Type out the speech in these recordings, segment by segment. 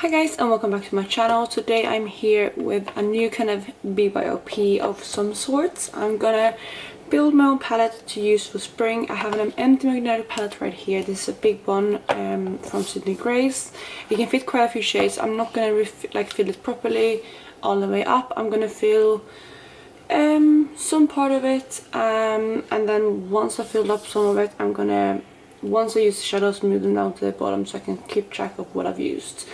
Hi guys, and welcome back to my channel. Today I'm here with a new kind of BYOP of some sorts. I'm gonna build my own palette to use for spring. I have an empty magnetic palette right here. This is a big one from Sydney Grace. It can fit quite a few shades. I'm not gonna fill it properly all the way up. I'm gonna fill some part of it, and then once I filled up some of it, I'm gonna, once I use the shadows, move them down to the bottom so I can keep track of what I've used.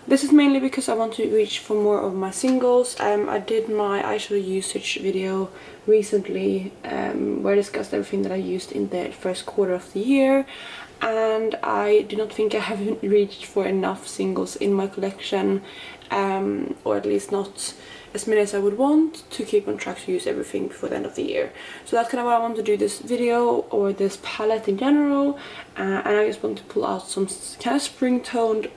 This is mainly because I want to reach for more of my singles. I did my eyeshadow usage video recently where I discussed everything that I used in the first quarter of the year, and I do not think I haven't reached for enough singles in my collection, or at least not as many as I would want to keep on track to use everything before the end of the year. So that's kind of what I want to do this video, or this palette in general, and I just want to pull out some kind of spring toned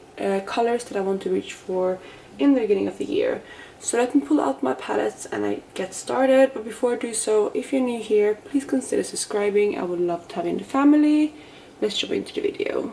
colors that I want to reach for in the beginning of the year. So let me pull out my palettes and I get started. But before I do so, if you're new here, please consider subscribing. I would love to have you in the family. Let's jump into the video.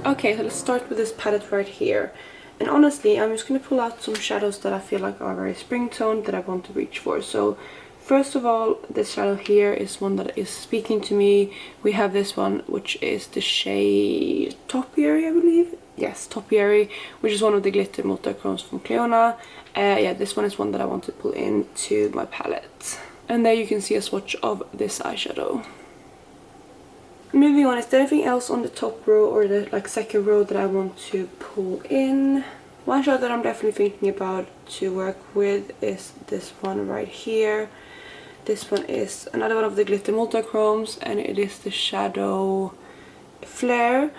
Okay, so let's start with this palette right here. And honestly, I'm just going to pull out some shadows that I feel like are very spring toned that I want to reach for. So first of all, this shadow here is one that is speaking to me. We have this one, which is the shade Topiary, I believe. Yes, Topiary, which is one of the glitter multichromes from Cleona. Yeah, this one is one that I want to pull into my palette. And there you can see a swatch of this eyeshadow. Moving on, is there anything else on the top row or the second row that I want to pull in? One shadow that I'm definitely thinking about to work with is this one right here. This one is another one of the glitter multichromes, and it is the shadow Flare.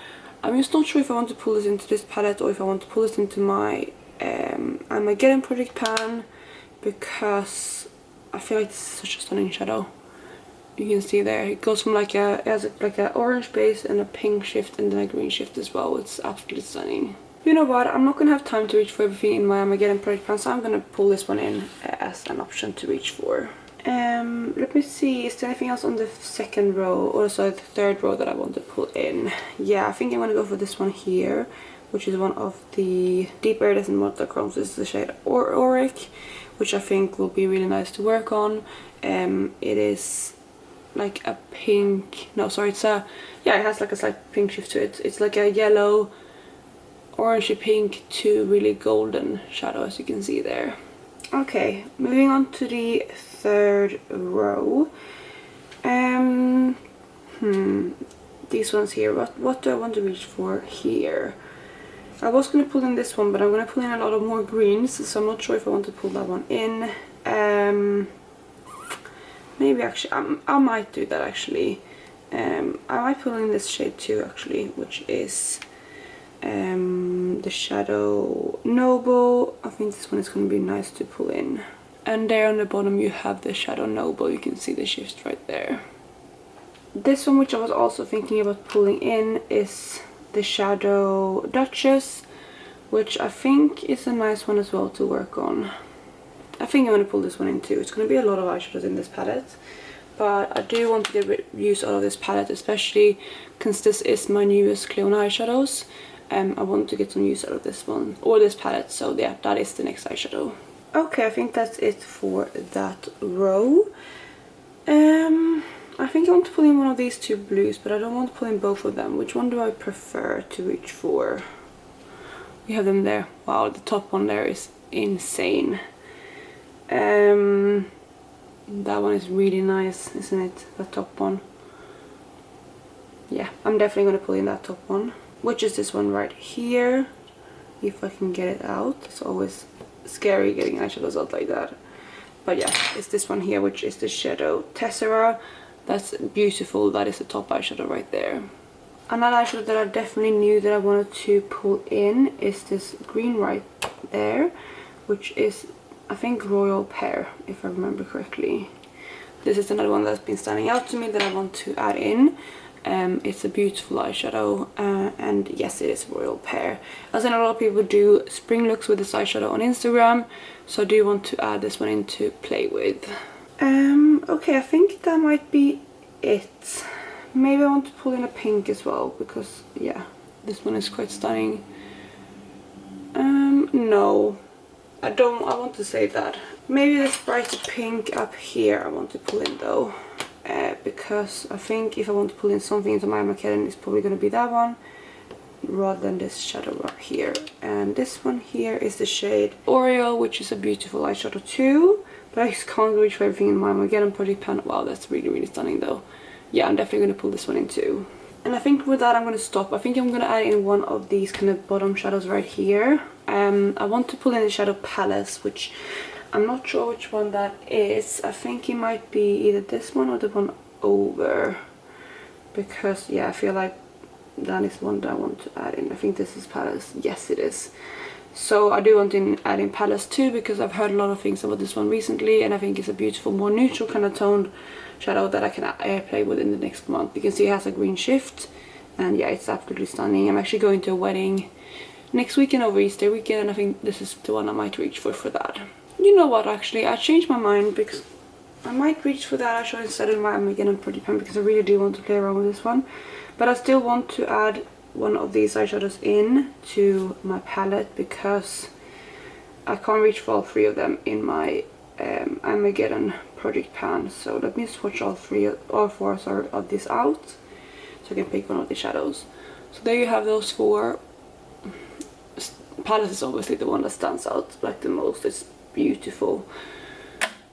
I'm just not sure if I want to pull this into this palette or if I want to pull this into my Armageddon project pan, because I feel like this is such a stunning shadow. You can see there, it goes from it has like an orange base and a pink shift and then a green shift as well. It's absolutely stunning. You know what, I'm not going to have time to reach for everything in my Armageddon project pan, so I'm going to pull this one in as an option to reach for. Let me see, is there anything else on the second row, or sorry, the third row that I want to pull in? Yeah, I think I'm going to go for this one here, which is one of the deep iridescent multichromes. This is the shade Auric, which I think will be really nice to work on. It is like a pink, no sorry, it's a, yeah, it has like a slight pink shift to it. It's like a yellow, orangey pink to really golden shadow, as you can see there. Okay, moving on to the third row. These ones here, what do I want to reach for here? I was going to pull in this one, but I'm going to pull in a lot of more greens, so I'm not sure if I want to pull that one in. Maybe actually, I might do that actually. I might pull in this shade too actually, which is the shadow Noble. I think this one is going to be nice to pull in. And there on the bottom you have the shadow Noble. You can see the shift right there. This one, which I was also thinking about pulling in, is the shadow Duchess, which I think is a nice one as well to work on. I think I'm going to pull this one in too. It's going to be a lot of eyeshadows in this palette, but I do want to get use out of this palette, especially because this is my newest Cleona eyeshadows. I want to get some use out of this one, or this palette, so yeah, that is the next eyeshadow. Okay, I think that's it for that row. I think I want to pull in one of these two blues, but I don't want to pull in both of them. Which one do I prefer to reach for? We have them there. Wow, the top one there is insane. That one is really nice, isn't it? The top one. Yeah, I'm definitely going to pull in that top one, which is this one right here, if I can get it out. It's always scary getting eyeshadows out like that, but yeah, it's this one here, which is the shadow Tessera. That's beautiful. That is the top eyeshadow right there. Another eyeshadow that I definitely knew that I wanted to pull in is this green right there, which is, I think, Royal Pear, if I remember correctly. This is another one that's been standing out to me that I want to add in. It's a beautiful eyeshadow, and yes, it is Royal Pear. As in, a lot of people do spring looks with this eyeshadow on Instagram, so I do want to add this one in to play with. Okay, I think that might be it. maybe I want to pull in a pink as well, because yeah, this one is quite stunning. No, I want to save that. Maybe this brighter pink up here I want to pull in though, because I think if I want to pull in something into my Armageddon, it's probably going to be that one rather than this shadow up here. And this one here is the shade Oreo, which is a beautiful eyeshadow too, but I just can't reach for everything in my Armageddon project pan. Wow, that's really, really stunning though. Yeah, I'm definitely going to pull this one in too. And I think with that I'm going to stop. I think I'm going to add in one of these kind of bottom shadows right here. I want to pull in the shadow palettes, which I'm not sure which one that is. I think it might be either this one or the one over, because yeah, I feel like that is one that I want to add in. I think this is palettes. Yes, it is. So I do want to add in palettes too, because I've heard a lot of things about this one recently, and I think it's a beautiful, more neutral kind of toned shadow that I can play with in the next month. You can see it has a green shift, and yeah, it's absolutely stunning. I'm actually going to a wedding next weekend over Easter weekend, and I think this is the one I might reach for that. You know what, actually, I changed my mind, because I might reach for that eyeshadow instead of my Armageddon Project Pen, because I really do want to play around with this one. But I still want to add one of these eyeshadows in to my palette, because I can't reach for all three of them in my Armageddon Project Pan. So let me swatch all four of these out, so I can pick one of the shadows. So there you have those four. Palette is obviously the one that stands out like the most. It's beautiful.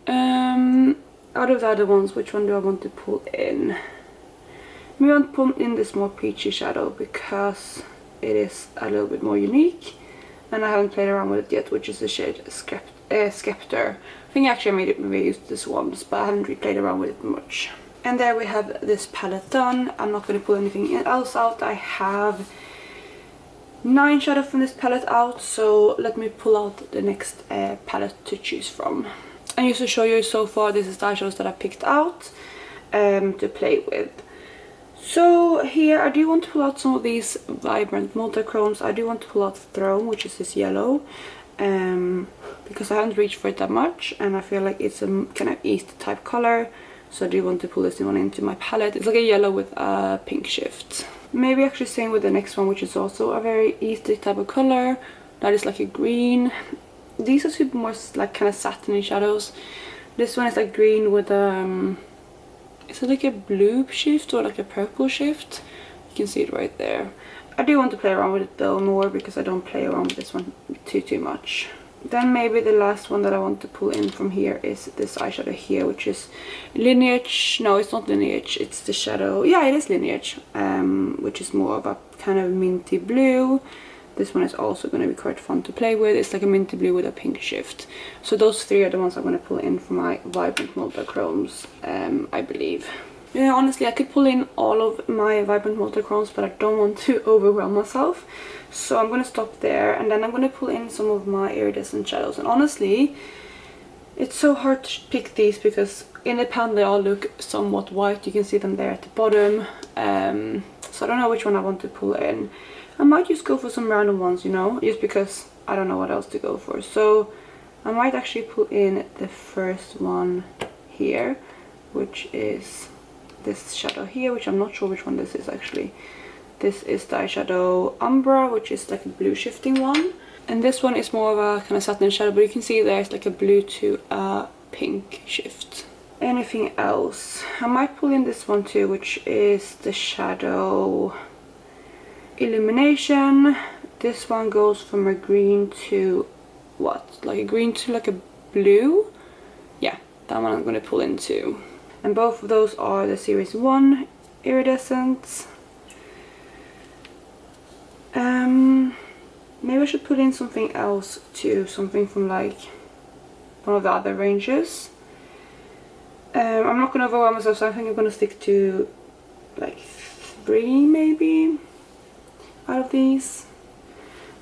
Out of the other ones, which one do I want to pull in? I want to pull in this more peachy shadow, because it is a little bit more unique, and I haven't played around with it yet, which is the shade Scepter. I think actually I maybe used this once, but I haven't really played around with it much. And there we have this palette done. I'm not going to pull anything else out. I have 9 shadows from this palette out, so let me pull out the next palette to choose from. And just to show you, so far this is the eyeshadows that I picked out to play with. So here I do want to pull out some of these vibrant multichromes. I do want to pull out Throne, which is this yellow, because I haven't reached for it that much, and I feel like it's a kind of Easter type color, so I do want to pull this one into my palette. It's like a yellow with a pink shift. Maybe actually same with the next one, which is also a very Easter type of color. That is like a green. These are super more like kind of satiny shadows. This one is like green with is it like a blue shift or like a purple shift? You can see it right there. I do want to play around with it though more, because I don't play around with this one too much. Then maybe the last one that I want to pull in from here is this eyeshadow here, which is Lineage. No, it's not Lineage, it's the shadow. Yeah, it is Lineage, which is more of a kind of minty blue. This one is also going to be quite fun to play with. It's like a minty blue with a pink shift. So those three are the ones I'm going to pull in for my vibrant multichromes, I believe. Yeah, honestly, I could pull in all of my vibrant multichromes, but I don't want to overwhelm myself. So I'm going to stop there, and then I'm going to pull in some of my iridescent shadows. And honestly, it's so hard to pick these, because in the pan they all look somewhat white. You can see them there at the bottom. So I don't know which one I want to pull in. I might just go for some random ones, you know, just because I don't know what else to go for. So I might actually pull in the first one here, which is this shadow here, which I'm not sure which one this is actually. This is the eyeshadow Umbra, which is like a blue shifting one. And this one is more of a kind of satin shadow, but you can see there's like a blue to a pink shift. Anything else? I might pull in this one too, which is the shadow Illumination. This one goes from a green to what? Like a green to like a blue? Yeah, that one I'm going to pull into. And both of those are the series 1 iridescents. Maybe I should put in something else too, something from like one of the other ranges. I'm not going to overwhelm myself, so I think I'm going to stick to like 3 maybe out of these.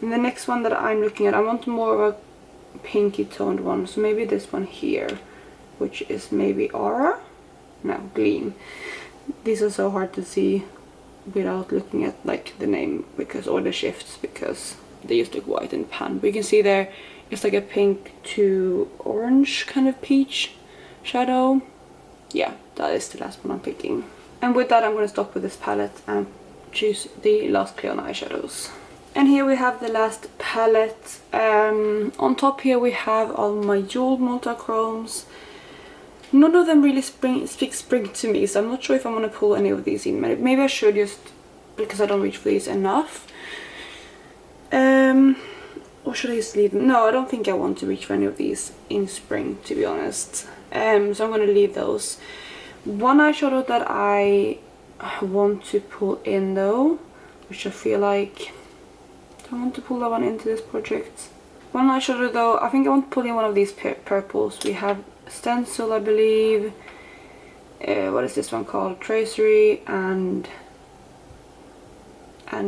And the next one that I'm looking at, I want more of a pinky toned one, so maybe this one here, which is maybe Aura? No, Gleam. These are so hard to see without looking at like the name, because, or the shifts, because they just look white in the pan. But you can see there it's like a pink to orange kind of peach shadow. Yeah, that is the last one I'm picking. And with that I'm going to stop with this palette and choose the last clear on eyeshadows. And here we have the last palette. On top here we have all my jeweled multichromes. None of them really speak spring to me, so I'm not sure if I'm going to pull any of these in. Maybe I should, just because I don't reach for these enough. Or should I just leave them? No, I don't think I want to reach for any of these in spring, to be honest. So I'm going to leave those. One eyeshadow that I want to pull in though, which I feel like I want to pull that one into this project. One eyeshadow though, I think I want to pull in one of these purples. We have Stencil, I believe. What is this one called? Tracery and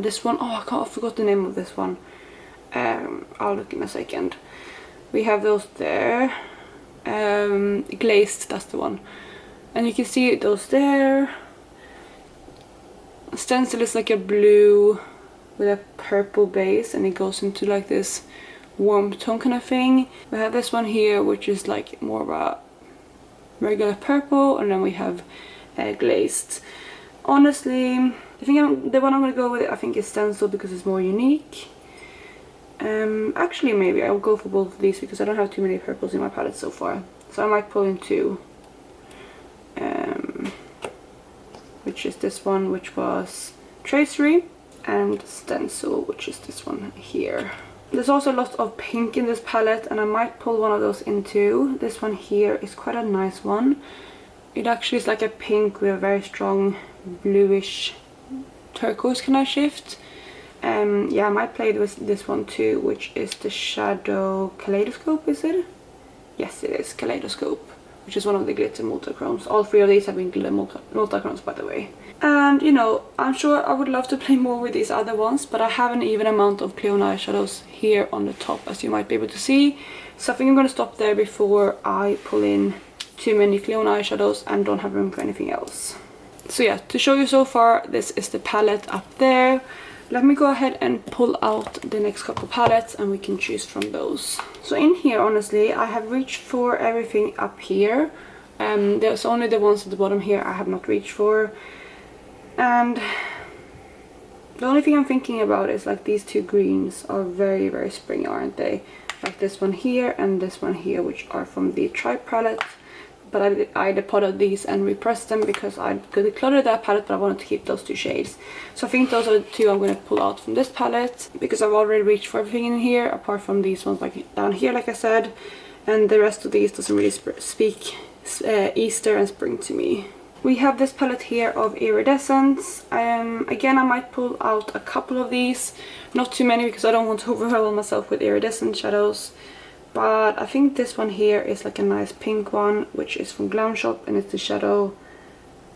this one. Oh, I forgot the name of this one. I'll look in a second. We have those there. Glazed, that's the one. And you can see those there. Stencil is like a blue with a purple base, and it goes into like this warm tone kind of thing. We have this one here, which is like more of a regular purple, and then we have glazed. Honestly, I think the one I'm going to go with, I think, is Stencil because it's more unique. Actually, maybe I'll go for both of these because I don't have too many purples in my palette so far. So I might pull in two. Which is this one, which was Tracery, and Stencil, which is this one here. There's also lots of pink in this palette, and I might pull one of those in too. This one here is quite a nice one. It actually is like a pink with a very strong bluish turquoise kind of shift. Yeah, I might play with this one too, which is the Shadow Kaleidoscope, is it? Yes, it is Kaleidoscope, which is one of the glitter multichromes. All three of these have been glitter multichromes, by the way. And you know, I'm sure I would love to play more with these other ones, but I have an even amount of clear eyeshadows here on the top, as you might be able to see. So I think I'm going to stop there before I pull in too many clear eyeshadows and don't have room for anything else. So yeah, to show you so far, this is the palette up there. Let me go ahead and pull out the next couple palettes and we can choose from those. So in here, honestly, I have reached for everything up here. There's only the ones at the bottom here I have not reached for. And the only thing I'm thinking about is like these two greens are very, very spring, aren't they? Like this one here and this one here, which are from the Tribe palette. But I depotted these and repressed them because I could declutter that palette, but I wanted to keep those two shades. So I think those are the two I'm going to pull out from this palette, because I've already reached for everything in here, apart from these ones like down here, like I said. And the rest of these doesn't really speak Easter and spring to me. We have this palette here of Iridescence. Again, I might pull out a couple of these, not too many because I don't want to overwhelm myself with iridescent shadows. But I think this one here is like a nice pink one, which is from Glam Shop, and it's the shadow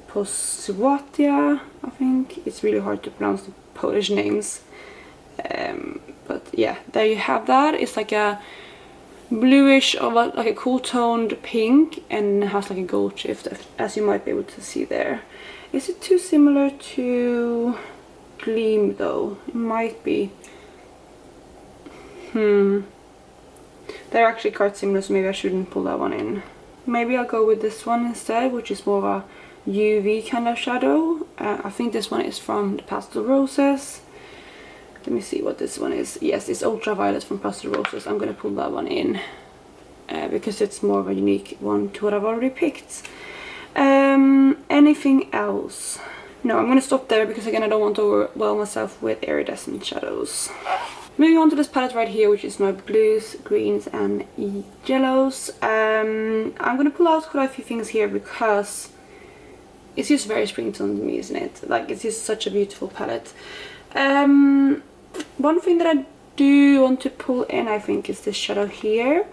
Poswatia, I think. It's really hard to pronounce the Polish names. But yeah, there you have that. It's like a bluish, or like a cool toned pink, and has like a gold shift, as you might be able to see there. Is it too similar to Gleam though? It might be. They're actually quite similar, so maybe I shouldn't pull that one in. Maybe I'll go with this one instead, which is more of a UV kind of shadow. I think this one is from the Pastel Roses. Let me see what this one is. Yes, it's Ultraviolet from Pastel Roses. I'm going to pull that one in because it's more of a unique one to what I've already picked. Anything else? No, I'm going to stop there because again I don't want to overwhelm myself with iridescent shadows. Moving on to this palette right here, which is my blues, greens and yellows. I'm going to pull out quite a few things here because it's just very spring tone to me, isn't it? Like, it's just such a beautiful palette. One thing that I do want to pull in, I think, is this shadow here,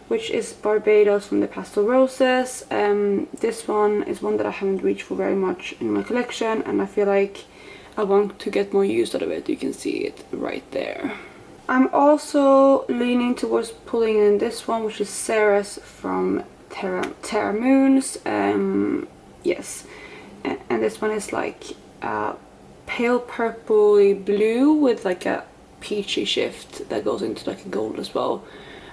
which is Barbados from the Pastel Roses. This one is one that I haven't reached for very much in my collection, and I feel like I want to get more use out of it. You can see it right there. I'm also leaning towards pulling in this one, which is Sarah's from Terra Moons. Yes, and this one is like pale purpley blue with like a peachy shift that goes into like a gold as well.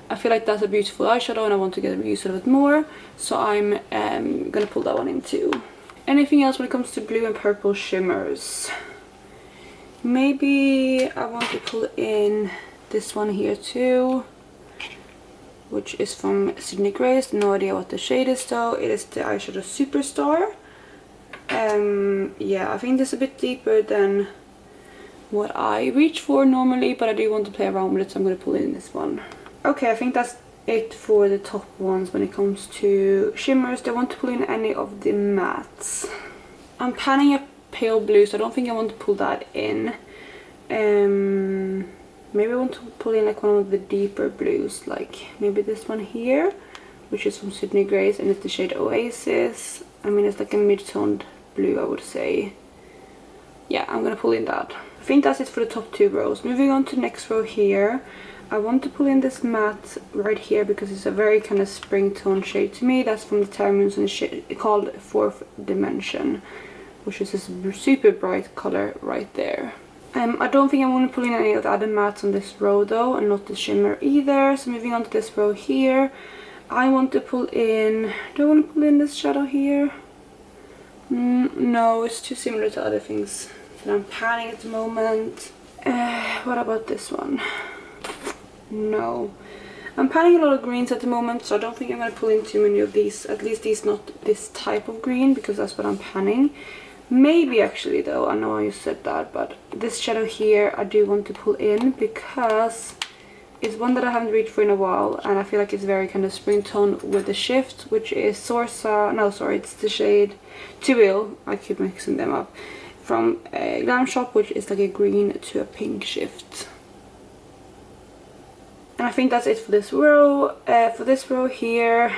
I feel like that's a beautiful eyeshadow and I want to get used to it more, so I'm gonna pull that one in too. Anything else when it comes to blue and purple shimmers? Maybe I want to pull in this one here too, which is from Sydney Grace. No idea what the shade is though. It is the Eyeshadow Superstar. Yeah, I think this is a bit deeper than what I reach for normally, but I do want to play around with it, so I'm going to pull in this one. Okay, I think that's it for the top ones when it comes to shimmers. Do I want to pull in any of the mattes? I'm panning a pale blue, so I don't think I want to pull that in. Maybe I want to pull in like one of the deeper blues, like maybe this one here, which is from Sydney Grace, and it's the shade Oasis. I mean, it's like a mid-toned blue, I would say. Yeah, I'm gonna pull in that. I think that's it for the top 2 rows. Moving on to the next row here, I want to pull in this matte right here because it's a very kind of spring tone shade to me. That's from the Terra Moons and shade called Fourth Dimension, which is this super bright color right there. I don't think I'm going to pull in any of the other mattes on this row though, and not the shimmer either. So moving on to this row here, I want to pull in, do I want to pull in this shadow here? No, it's too similar to other things that I'm panning at the moment. What about this one? No. I'm panning a lot of greens at the moment, so I don't think I'm going to pull in too many of these. At least these, not this type of green, because that's what I'm panning. Maybe actually though, I know you said that, but this shadow here I do want to pull in because it's one that I haven't reached for in a while, and I feel like it's very kind of spring tone with the shift, which is Sorsa, no sorry, it's the shade Too Ill, I keep mixing them up, from Glam Shop, which is like a green to a pink shift. And I think that's it for this row. For this row here,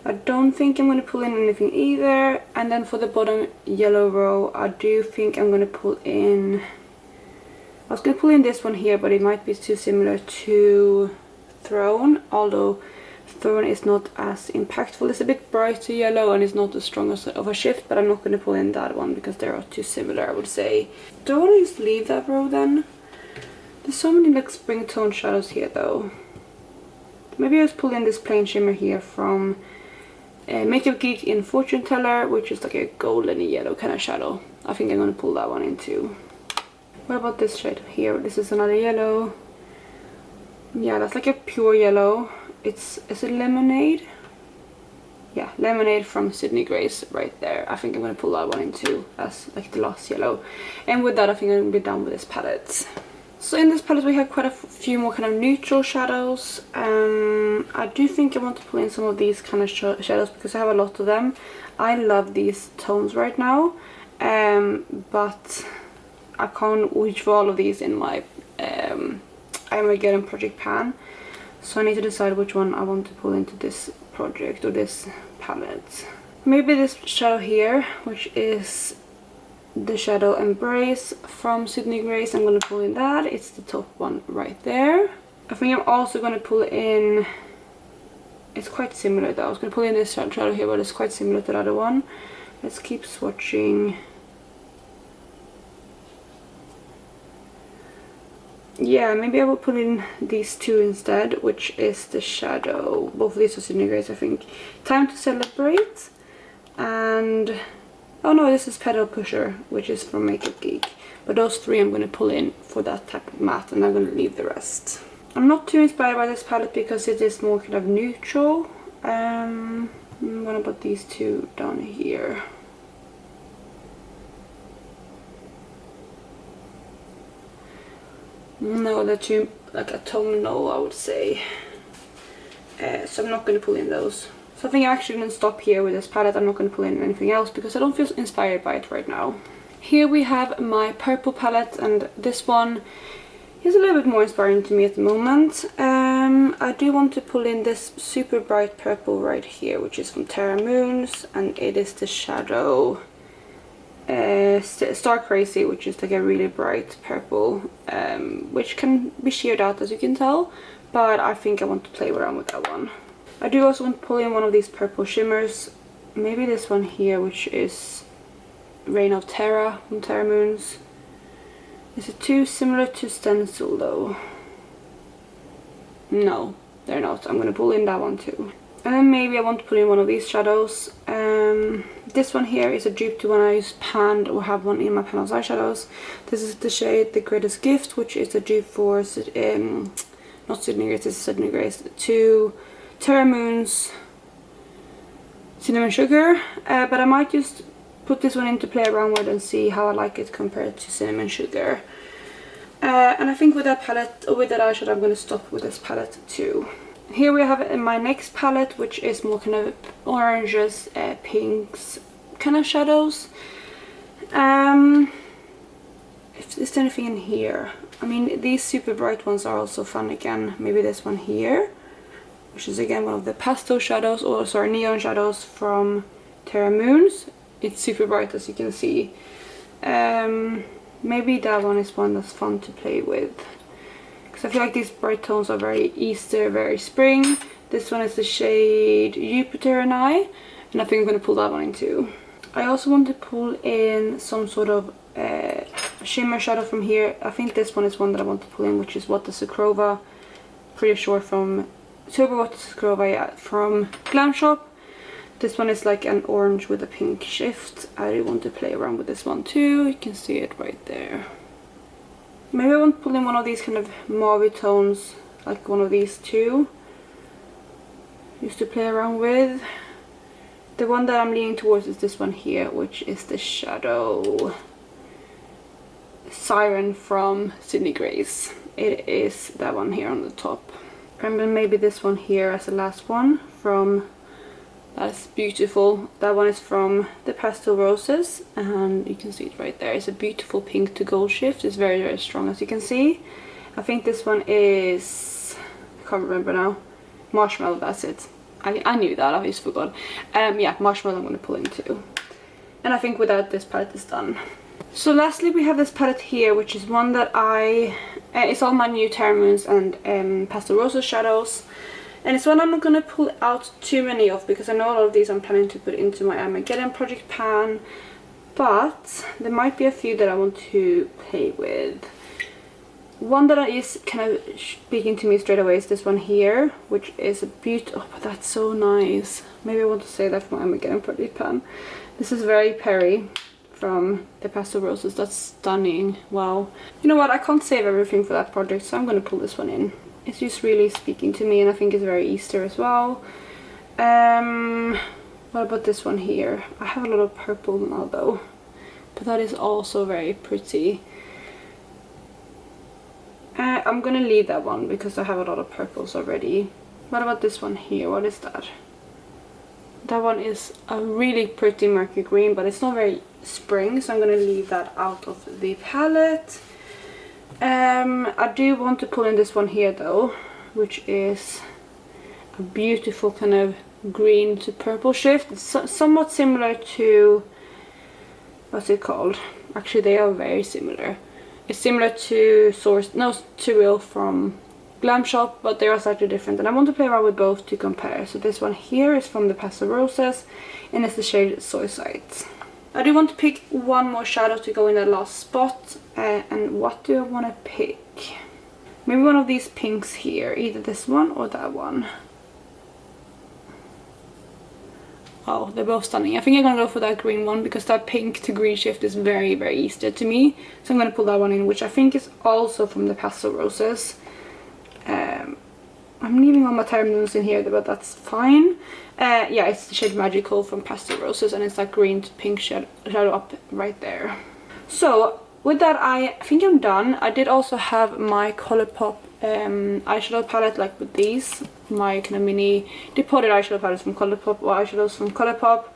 I don't think I'm going to pull in anything either. And then for the bottom yellow row, I do think I'm going to pull in... I was going to pull in this one here, but it might be too similar to Throne. Although Throne is not as impactful. It's a bit brighter yellow and it's not as strong as of a shift. But I'm not going to pull in that one because they are too similar, I would say. Do I want to just leave that row then? There's so many like spring tone shadows here though. Maybe I'll just pull in this plain shimmer here from... Makeup Geek in Fortune Teller, which is like a golden yellow kind of shadow. I think I'm going to pull that one in too. What about this shade here? This is another yellow. Yeah, that's like a pure yellow. Is it Lemonade? Yeah, Lemonade from Sydney Grace right there. I think I'm going to pull that one in too as like the last yellow. And with that, I think I'm going to be done with this palette. So in this palette we have quite a few more kind of neutral shadows. I do think I want to pull in some of these kind of shadows because I have a lot of them. I love these tones right now, but I can't reach for all of these in my Armageddon project pan. So I need to decide which one I want to pull into this project or this palette. Maybe this shadow here, which is the shadow Embrace from Sydney Grace. I'm going to pull in that. It's the top one right there. I think I'm also going to pull in, it's quite similar though. I was going to pull in this shadow here, but it's quite similar to the other one. Let's keep swatching. Yeah, maybe I will put in these two instead, which is the shadow, both of these are Sydney Grace, I think. Time to Celebrate, and oh no, this is Pedal Pusher, which is from Makeup Geek. But those three I'm going to pull in for that type of matte, and I'm going to leave the rest. I'm not too inspired by this palette because it is more kind of neutral. What about these two down here? No, they're too like a tonal, I would say. So I'm not going to pull in those. So I think I'm actually going to stop here with this palette. I'm not going to pull in anything else because I don't feel inspired by it right now. Here we have my purple palette, and this one is a little bit more inspiring to me at the moment. I do want to pull in this super bright purple right here, which is from Terra Moons, and it is the shadow Star Crazy, which is like a really bright purple, which can be sheared out as you can tell, but I think I want to play around with that one. I do also want to pull in one of these purple shimmers, maybe this one here, which is Reign of Terra from Terra Moons. Is it too similar to Stencil though? No, they're not. I'm going to pull in that one too. And then maybe I want to put in one of these shadows. This one here is a dupe to one I use panned or have one in my panels eyeshadows. This is the shade The Greatest Gift, which is a dupe for not Sydney Grace, this is Sydney Grace, to Terra Moon's Cinnamon Sugar. But I might just put this one in to play around with and see how I like it compared to Cinnamon Sugar. And I think with that palette, or with that eyeshadow, I'm going to stop with this palette too. Here we have it in my next palette, which is more kind of oranges, pinks kind of shadows. If there's anything in here, I mean, these super bright ones are also fun again. Maybe this one here, which is again one of the pastel shadows, or sorry, neon shadows from Terra Moons. It's super bright, as you can see. Maybe that one is one that's fun to play with, because I feel like these bright tones are very Easter, very spring. This one is the shade Jupiter and I think I'm going to pull that one in too. I also want to pull in some sort of shimmer shadow from here. I think this one is one that I want to pull in, which is What the Sukrova. Pretty sure from Sober What the Sukrova, yeah, from Glam Shop. This one is like an orange with a pink shift. I really want to play around with this one too. You can see it right there. Maybe I want to pull in one of these kind of mauve tones, like one of these two, just to play around with. The one that I'm leaning towards is this one here, which is the shadow Siren from Sydney Grace. It is that one here on the top. And then maybe this one here as the last one from... That's beautiful. That one is from the Pastel Roses, and you can see it right there. It's a beautiful pink to gold shift. It's very, very strong, as you can see. I think this one is... I can't remember now. Marshmallow, that's it. I knew that, I just forgot. Yeah, Marshmallow I'm going to pull in too. And I think with that, this palette is done. So lastly, we have this palette here, which is one that it's all my new Terra Moons and Pastel Roses shadows. And it's one I'm not going to pull out too many of, because I know a lot of these I'm planning to put into my Armageddon project pan. But there might be a few that I want to play with. One that is kind of speaking to me straight away is this one here, which is a beautiful... Oh, but that's so nice. Maybe I want to say that for my Armageddon project pan. This is very Perry from the Pastel Roses. That's stunning. Wow. You know what? I can't save everything for that project, so I'm going to pull this one in. It's just really speaking to me, and I think it's very Easter as well. What about this one here? I have a lot of purple now though, but that is also very pretty. I'm gonna leave that one because I have a lot of purples already. What about this one here? What is that? That one is a really pretty murky green, but it's not very spring, so I'm gonna leave that out of the palette. I do want to pull in this one here though, which is a beautiful kind of green to purple shift. It's somewhat similar to, what's it called? Actually, they are very similar. It's similar to Surreal from Glam Shop, but they are slightly different, and I want to play around with both to compare. So this one here is from the Pastel Roses, and it's the shade Soy Sight. I do want to pick one more shadow to go in the last spot, and what do I want to pick? Maybe one of these pinks here, either this one or that one. Oh, they're both stunning. I think I'm going to go for that green one, because that pink to green shift is very, very Easter to me. So I'm going to pull that one in, which I think is also from the Pastel Roses. I'm leaving all my Terra Moons in here, but that's fine. Yeah, it's the shade Magical from Pastel Roses, and it's that green to pink shadow up right there. So with that, I think I'm done. I did also have my Colourpop eyeshadow palette, like with these, my kind of mini depotted eyeshadow palettes from Colourpop, or eyeshadows from Colourpop.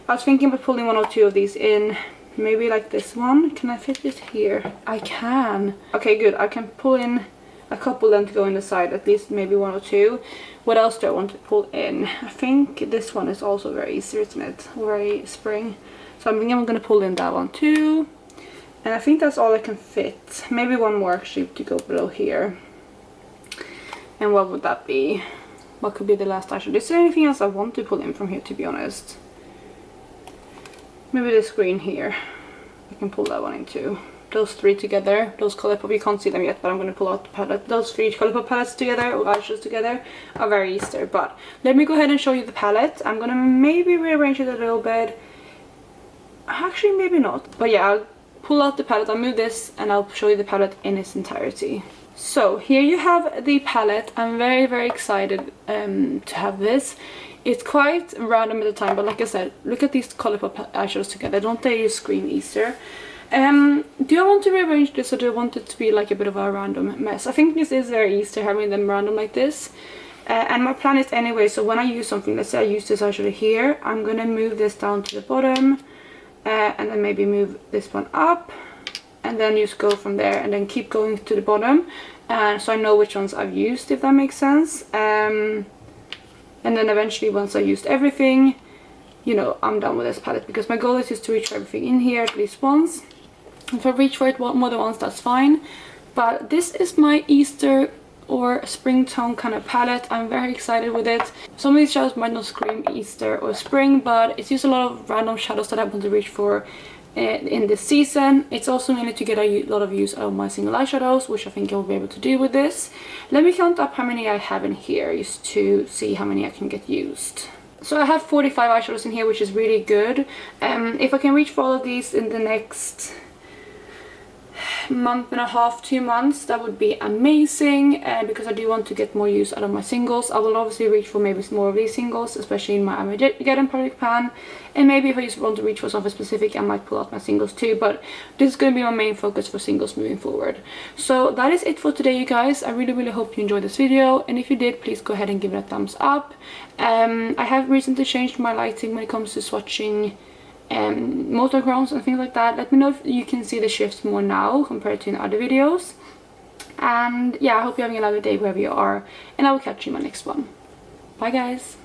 I was thinking about pulling one or two of these in, maybe like this one. Can I fit it here? I can. Okay, good. I can pull in a couple then to go in the side, at least maybe one or two. What else do I want to pull in? I think this one is also very Easter, isn't it? Very spring. So I think I'm going to pull in that one too. And I think that's all I can fit. Maybe one more actually to go below here. And what would that be? What could be the last eyeshadow? Is there anything else I want to pull in from here, to be honest? Maybe this green here. I can pull that one in too. those three together, those Colourpop, you can't see them yet, but I'm going to pull out the palette. Those three Colourpop palettes together, or eyeshadows together, are very Easter. But let me go ahead and show you the palette. I'm going to maybe rearrange it a little bit. Actually, maybe not. But yeah, I'll pull out the palette, I'll move this, and I'll show you the palette in its entirety. So here you have the palette. I'm very, very excited to have this. It's quite random at the time, but like I said, look at these Colourpop eyeshadows together. Don't they scream Easter? Do I want to rearrange this, or do I want it to be like a bit of a random mess? I think this is very Easter, having them random like this. And my plan is anyway, so when I use something, let's say I use this eyeshadow here, I'm gonna move this down to the bottom, and then maybe move this one up, and then just go from there, and then keep going to the bottom, so I know which ones I've used, if that makes sense. And then eventually, once I used everything, you know, I'm done with this palette, because my goal is just to reach for everything in here at least once. If I reach for it more than once, that's fine. But this is my Easter or spring tone kind of palette. I'm very excited with it. Some of these shadows might not scream Easter or spring, but it's just a lot of random shadows that I want to reach for in this season. It's also mainly to get a lot of use out of my single eyeshadows, which I think I will be able to do with this. Let me count up how many I have in here, just to see how many I can get used. So I have 45 eyeshadows in here, which is really good. If I can reach for all of these in the next month and a half, 2 months, that would be amazing, because I do want to get more use out of my singles. I will obviously reach for maybe more of these singles, especially in my Armageddon project pan, and maybe if I just want to reach for something specific, I might pull out my singles too, but this is going to be my main focus for singles moving forward. So that is it for today, you guys. I really hope you enjoyed this video, and if you did, please go ahead and give it a thumbs up. I have recently changed my lighting when it comes to swatching multichromes and things like that. Let me know if you can see the shifts more now compared to in other videos. And yeah, I hope you're having a lovely day wherever you are, and I will catch you in my next one. Bye guys.